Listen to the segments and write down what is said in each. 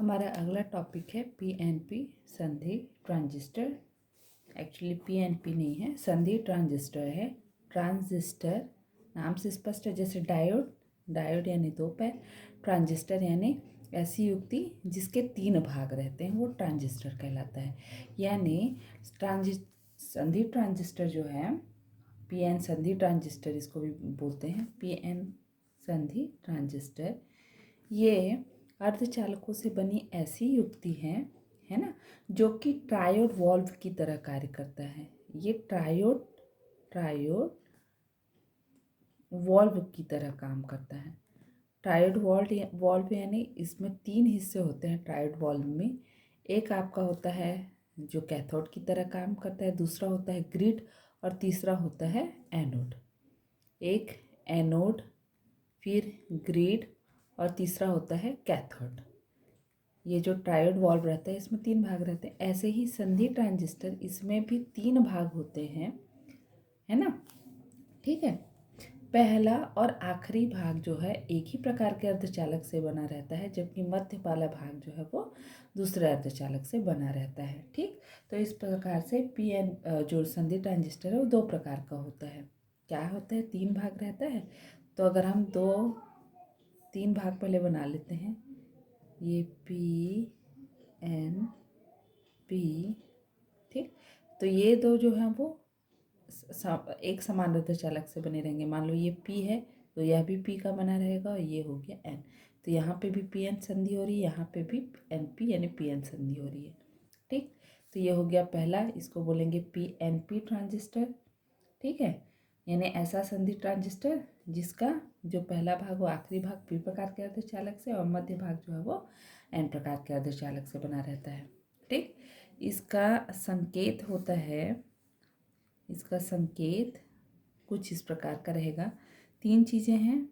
हमारा अगला टॉपिक है पीएनपी संधि ट्रांजिस्टर। एक्चुअली पीएनपी नहीं है, संधि ट्रांजिस्टर है। ट्रांजिस्टर नाम से स्पष्ट है, जैसे डायोड यानी दो पैर, ट्रांजिस्टर यानी ऐसी युक्ति जिसके तीन भाग रहते हैं वो ट्रांजिस्टर कहलाता है। यानी संधि ट्रांजिस्टर जो है, पीएन संधि ट्रांजिस्टर इसको भी बोलते हैं, पीएन संधि ट्रांजिस्टर, ये अर्धचालकों से बनी ऐसी युक्ति है ना, जो कि ट्रायोड वॉल्व की तरह कार्य करता है। ये ट्रायोड वॉल्व की तरह काम करता है। ट्रायोड वॉल्व यानी इसमें तीन हिस्से होते हैं ट्रायोड वॉल्व में। एक आपका होता है जो कैथोड की तरह काम करता है, दूसरा होता है ग्रिड और तीसरा होता है एनोड। एक एनोड, फिर ग्रिड और तीसरा होता है कैथोड। ये जो ट्रायोड वॉल्व रहता है इसमें तीन भाग रहते हैं। ऐसे ही संधि ट्रांजिस्टर, इसमें भी तीन भाग होते हैं, है ना। ठीक है, पहला और आखिरी भाग जो है एक ही प्रकार के अर्धचालक से बना रहता है, जबकि मध्य वाला भाग जो है वो दूसरे अर्धचालक से बना रहता है। ठीक, तो इस प्रकार से पीएन जो संधि ट्रांजिस्टर है वो दो प्रकार का होता है। क्या होता है, तीन भाग रहता है। तो अगर हम तीन भाग पहले बना लेते हैं, ये पी एन पी, ठीक, तो ये दो जो हैं वो एक समान अर्धचालक से बने रहेंगे। मान लो ये पी है तो यह भी पी का बना रहेगा और ये हो गया एन, तो यहाँ पे भी पी एन संधि हो रही है, यहाँ पे भी एन पी यानी पी एन संधि हो रही है। ठीक, तो ये हो गया पहला, इसको बोलेंगे पी एन पी ट्रांजिस्टर। ठीक है, यानी ऐसा संधि ट्रांजिस्टर जिसका जो पहला भाग वो आखिरी भाग पी प्रकार के अर्धचालक से और मध्य भाग जो है वो एन प्रकार के अर्धचालक से बना रहता है। ठीक, इसका संकेत होता है, इसका संकेत कुछ इस प्रकार का रहेगा। तीन चीज़ें हैं,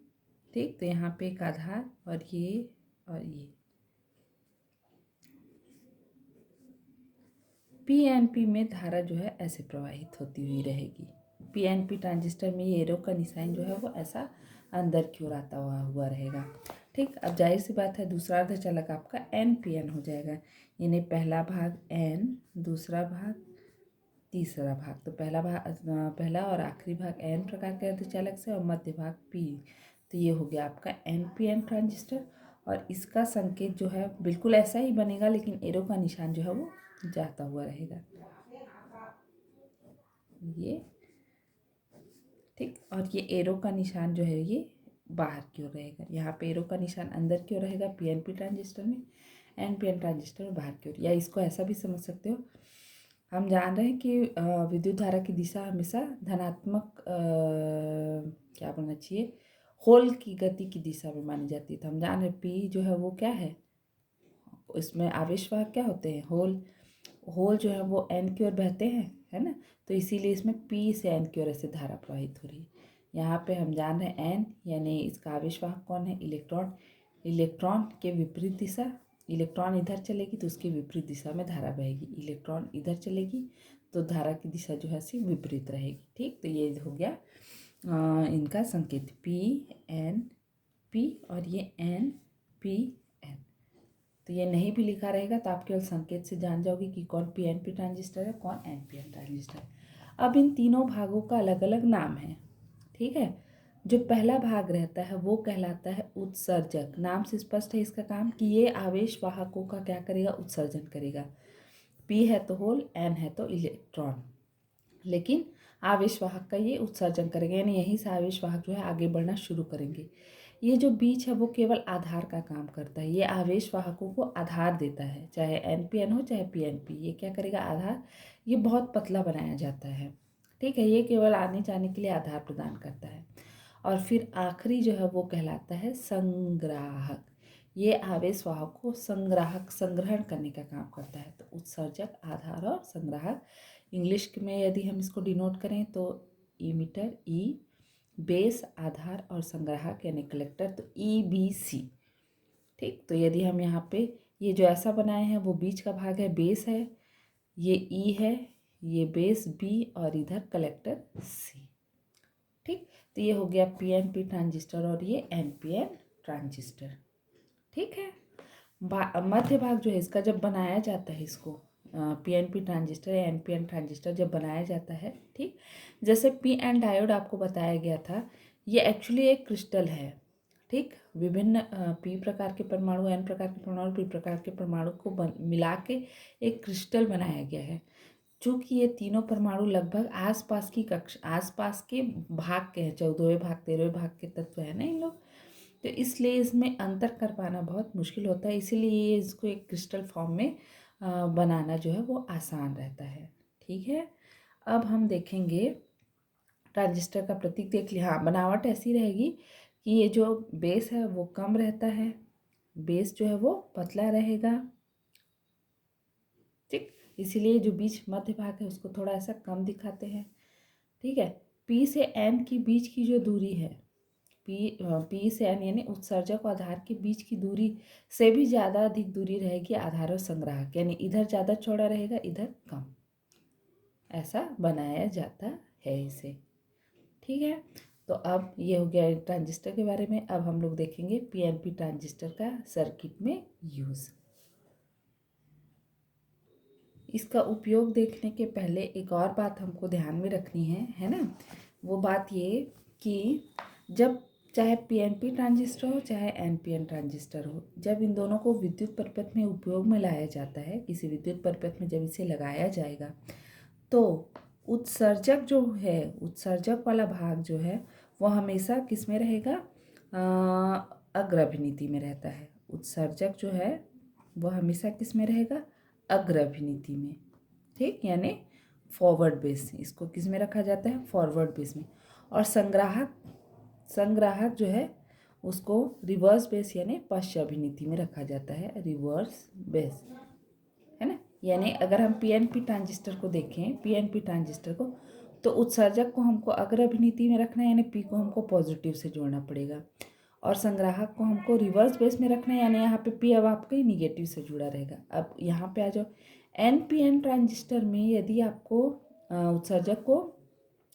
ठीक, तो यहाँ पे एक आधार और ये पीएनपी में धारा जो है ऐसे प्रवाहित होती हुई रहेगी। पीएनपी ट्रांजिस्टर में ये एरो का निशान जो है वो ऐसा अंदर की ओर आता हुआ रहेगा। ठीक, अब जाहिर सी बात है दूसरा अर्धचालक आपका एन पी एन हो जाएगा, यानी पहला भाग एन, दूसरा भाग, तीसरा भाग। तो पहला और आखिरी भाग एन प्रकार के अर्धचालक से और मध्य भाग पी। तो ये हो गया आपका एन पी एन ट्रांजिस्टर। और इसका संकेत जो है बिल्कुल ऐसा ही बनेगा, लेकिन एरो का निशान जो है वो जाता हुआ रहेगा, ये। ठीक, और ये एरो का निशान जो है ये बाहर की ओर रहेगा। यहाँ पे एरो का निशान अंदर की ओर रहेगा पीएनपी ट्रांजिस्टर में, एनपीएन ट्रांजिस्टर में बाहर की ओर। या इसको ऐसा भी समझ सकते हो, हम जान रहे हैं कि विद्युत धारा की दिशा हमेशा धनात्मक क्या बोलना चाहिए, होल की गति की दिशा में मानी जाती है। तो हम जान रहे हैं पी जो है वो क्या है, इसमें आवेशवाहक क्या होते हैं, होल जो है वो एन की ओर बहते हैं, है ना। तो इसीलिए इसमें पी से एन की ओर ऐसे धारा प्रवाहित हो रही है। यहाँ पे हम जान रहे हैं एन यानी इसका आवेशवाहक कौन है, इलेक्ट्रॉन। इलेक्ट्रॉन के विपरीत दिशा, इलेक्ट्रॉन इधर चलेगी तो उसकी विपरीत दिशा में धारा बहेगी, इलेक्ट्रॉन इधर चलेगी तो धारा की दिशा जो है सी विपरीत रहेगी। ठीक, तो ये हो गया इनका संकेत पी एन पी और ये एन पी एन। तो ये नहीं भी लिखा रहेगा तो आप केवल संकेत से जान जाओगे कि कौन पी एन पी ट्रांजिस्टर है, कौन एन पी एन ट्रांजिस्टर है। अब इन तीनों भागों का अलग अलग नाम है। ठीक है, जो पहला भाग रहता है वो कहलाता है उत्सर्जक। नाम से स्पष्ट है इसका काम कि ये आवेश वाहकों का क्या करेगा, उत्सर्जन करेगा। पी है तो होल, एन है तो इलेक्ट्रॉन, लेकिन आवेश वाहक का ये उत्सर्जन करेगा, यानी यहीं से आवेश वाहक जो है आगे बढ़ना शुरू करेंगे। ये जो बीच है वो केवल आधार का काम करता है, ये आवेश वाहकों को आधार देता है, चाहे एन पी एन हो चाहे पी एन पी। ये क्या करेगा, आधार, ये बहुत पतला बनाया जाता है। ठीक है, ये केवल आने जाने के लिए आधार प्रदान करता है। और फिर आखिरी जो है वो कहलाता है संग्राहक। ये आवेश वाहक को संग्रहण करने का काम करता है। तो उत्सर्जक, आधार और संग्राहक। इंग्लिश में यदि हम इसको डिनोट करें तो इमीटर ई, बेस आधार और संग्राहक यानी कलेक्टर, तो ई बी सी। ठीक, तो यदि हम यहाँ पे ये जो ऐसा बनाए हैं वो बीच का भाग है, बेस है, ये ई है, ये बेस बी और इधर कलेक्टर सी। ठीक, तो ये हो गया पी एन पी ट्रांजिस्टर और ये एन पी एन ट्रांजिस्टर। ठीक है, मध्य भाग जो है इसका जब बनाया जाता है, इसको पीएनपी ट्रांजिस्टर या एनपीएन ट्रांजिस्टर जब बनाया जाता है, ठीक, जैसे पी एन डायोड आपको बताया गया था, ये एक्चुअली एक क्रिस्टल है, ठीक। विभिन्न पी प्रकार के परमाणु, एन प्रकार के परमाणु, पी प्रकार के परमाणु को मिला के एक क्रिस्टल बनाया गया है। चूँकि ये तीनों परमाणु लगभग आसपास के भाग के हैं, 14वें भाग 13वें भाग के तत्व है ना इन लोग, तो इसलिए इसमें अंतर कर पाना बहुत मुश्किल होता है, इसीलिए ये इसको एक क्रिस्टल फॉर्म में बनाना जो है वो आसान रहता है, ठीक है। अब हम देखेंगे ट्रांजिस्टर का प्रतीक, देख लिया। हाँ, बनावट ऐसी रहेगी कि ये जो बेस है वो कम रहता है, बेस जो है वो पतला रहेगा, ठीक। इसीलिए जो बीच मध्य भाग है उसको थोड़ा ऐसा कम दिखाते हैं, ठीक है। पी से एन की बीच की जो दूरी है, पी से एन यानी उत्सर्जक और आधार के बीच की दूरी से भी ज़्यादा अधिक दूरी रहेगी आधार और संग्राहक, यानी इधर ज़्यादा चौड़ा रहेगा, इधर कम, ऐसा बनाया जाता है इसे, ठीक है। तो अब ये हो गया ट्रांजिस्टर के बारे में। अब हम लोग देखेंगे पीएनपी ट्रांजिस्टर का सर्किट में यूज़। इसका उपयोग देखने के पहले एक और बात हमको ध्यान में रखनी है ना, वो बात ये कि जब चाहे पीएनपी ट्रांजिस्टर हो चाहे एनपीएन ट्रांजिस्टर हो, जब इन दोनों को विद्युत परिपथ में उपयोग में लाया जाता है, किसी विद्युत परिपथ में जब इसे लगाया जाएगा, तो उत्सर्जक जो है, उत्सर्जक वाला भाग जो है वो हमेशा किस में रहेगा, अग्र अभिनीति में रहता है। उत्सर्जक जो है वो हमेशा किस में रहेगा, अग्र अभिनीति में, ठीक, यानी फॉरवर्ड बेस, इसको किस में रखा जाता है, फॉरवर्ड बेस में। और संग्राहक जो है उसको रिवर्स बेस यानी पश्च अभिनीति में रखा जाता है, रिवर्स बेस, है ना। यानी अगर हम पीएनपी ट्रांजिस्टर को देखें, पीएनपी ट्रांजिस्टर को, तो उत्सर्जक को हमको अग्र अभिनीति में रखना है, यानी पी को हमको पॉजिटिव से जोड़ना पड़ेगा, और संग्राहक को हमको रिवर्स बेस में रखना है, यानी यहाँ पे पी अब आपके निगेटिव से जुड़ा रहेगा। अब यहाँ पे आ जाओ, एनपीएन ट्रांजिस्टर में यदि आपको उत्सर्जक को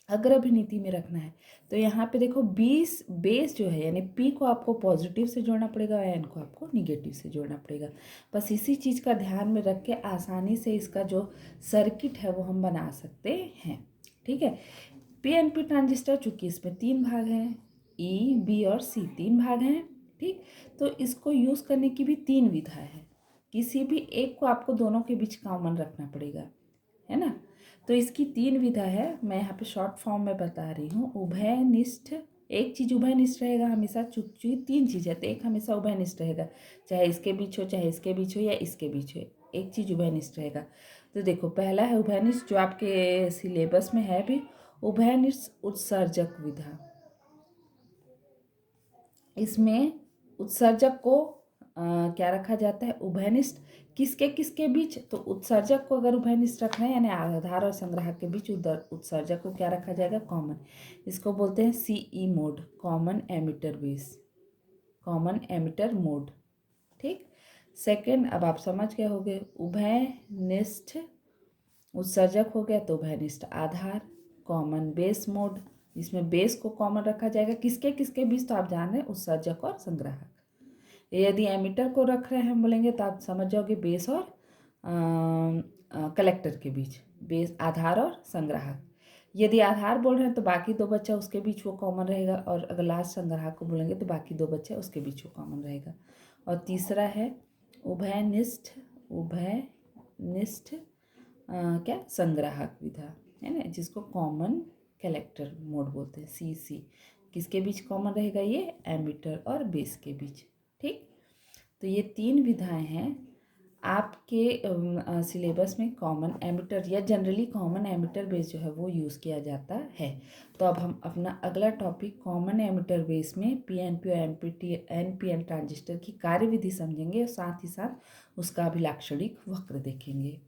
अग्र अभिनीति में रखना है, तो यहाँ पे देखो बेस जो है यानी पी को आपको पॉजिटिव से जोड़ना पड़ेगा और एन को आपको निगेटिव से जोड़ना पड़ेगा। बस इसी चीज़ का ध्यान में रख के आसानी से इसका जो सर्किट है वो हम बना सकते हैं, ठीक है। पीएनपी ट्रांजिस्टर चूँकि इसमें 3 भाग हैं, ई, बी और सी 3 भाग हैं, ठीक। तो इसको यूज़ करने की भी 3 विधा है, किसी भी एक को आपको दोनों के बीच कॉमन रखना पड़ेगा, है ना। तो इसकी 3 विधा है, मैं यहाँ पे शॉर्ट फॉर्म में बता रही हूँ। उभयनिष्ठ, एक चीज़ उभयनिष्ठ रहेगा हमेशा, चूँकि 3 चीज़ है तो एक हमेशा उभयनिष्ठ रहेगा, चाहे इसके बीच हो, चाहे इसके बीच हो या इसके बीच हो, एक चीज़ उभयनिष्ठ रहेगा। तो देखो पहला है उभयनिष्ठ, जो आपके सिलेबस में है भी, उभयनिष्ठ उत्सर्जक विधा। इसमें उत्सर्जक को क्या रखा जाता है, उभयनिष्ठ, किसके किसके बीच, तो उत्सर्जक को अगर उभयनिष्ठ रखना है यानी आधार और संग्राहक के बीच, उधर उत्सर्जक को क्या रखा जाएगा, कॉमन। इसको बोलते हैं CE mode, common emitter base, common emitter mode, ठीक। सेकंड, अब आप समझ गए होंगे, उभयनिष्ठ उत्सर्जक हो गया तो उभयनिष्ठ आधार, कॉमन बेस मोड, इसमें बेस को कॉमन रखा जाएगा, किसके किसके बीच, तो आप जान रहे हैं उत्सर्जक और संग्राहक। यदि एमिटर को रख रहे हैं हम बोलेंगे तो आप समझ जाओगे बेस और कलेक्टर के बीच, बेस आधार और संग्राहक। यदि आधार बोल रहे हैं तो बाकी 2 बच्चा उसके बीच वो कॉमन रहेगा, और अगर लास्ट संग्राहक को बोलेंगे तो बाकी 2 बच्चे उसके बीच वो कॉमन रहेगा। और तीसरा है उभयनिष्ठ, उभयनिष्ठ क्या, संग्राहक विधा, है ना, जिसको कॉमन कलेक्टर मोड बोलते हैं, सीसी। किसके बीच कॉमन रहेगा, ये एमिटर और बेस के बीच, ठीक। तो ये 3 विधाएं हैं आपके सिलेबस में। कॉमन एमिटर या जनरली कॉमन एमिटर बेस जो है वो यूज़ किया जाता है। तो अब हम अपना अगला टॉपिक कॉमन एमिटर बेस में पीएनपी और एनपीएन ट्रांजिस्टर की कार्यविधि समझेंगे और साथ ही साथ उसका अभिलाक्षणिक वक्र देखेंगे।